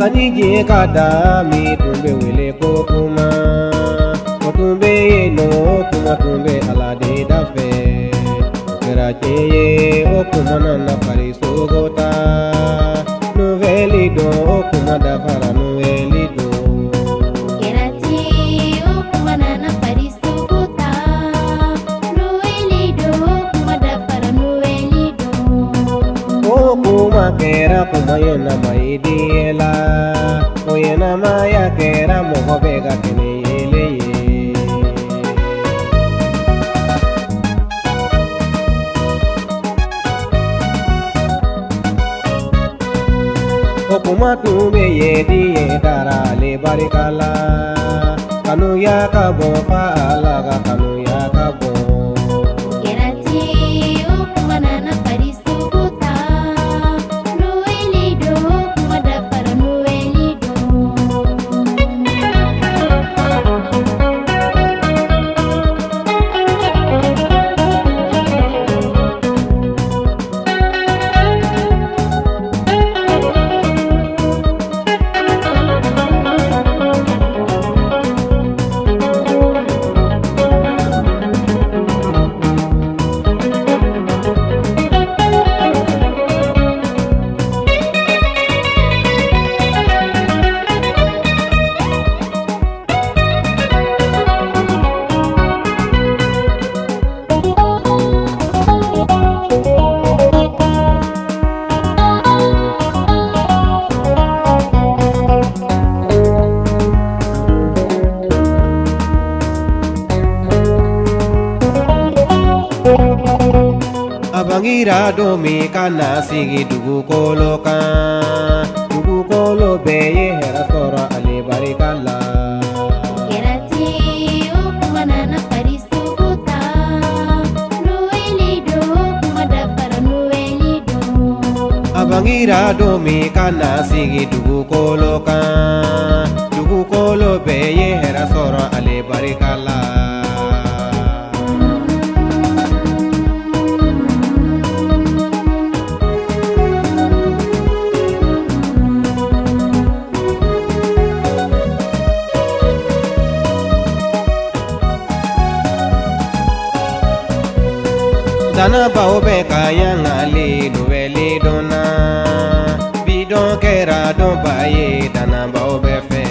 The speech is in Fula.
Kanije kada mi tumbe wele ko kuma tumbe no kuma tumbe alade dafe kera cheye o kuma na pariso gota noveli do o kuma da fara noveli do kera cheye o kuma na pariso gota noveli do kuma da fara noveli do o kuma kera kuma yena maidiela o yena maya kera mo bega tene yele o kuma tumbe yedi yedara le barikala kanu ya kabo fa alaga kanu ya kabo kera cheye o kuma na pariso gota noveli do kuma da fara noveli do Abangira do mi kana sigi dugu kolo beye hera sora ale barikala kera cheye o kuma na pariso gota noveli do kuma da fara noveli do Abangira do mi kana sigi dugu kolo beye hera sora ale barikala Dana bao be kayanga le noveli dona bidon kera don baye dana bao be fe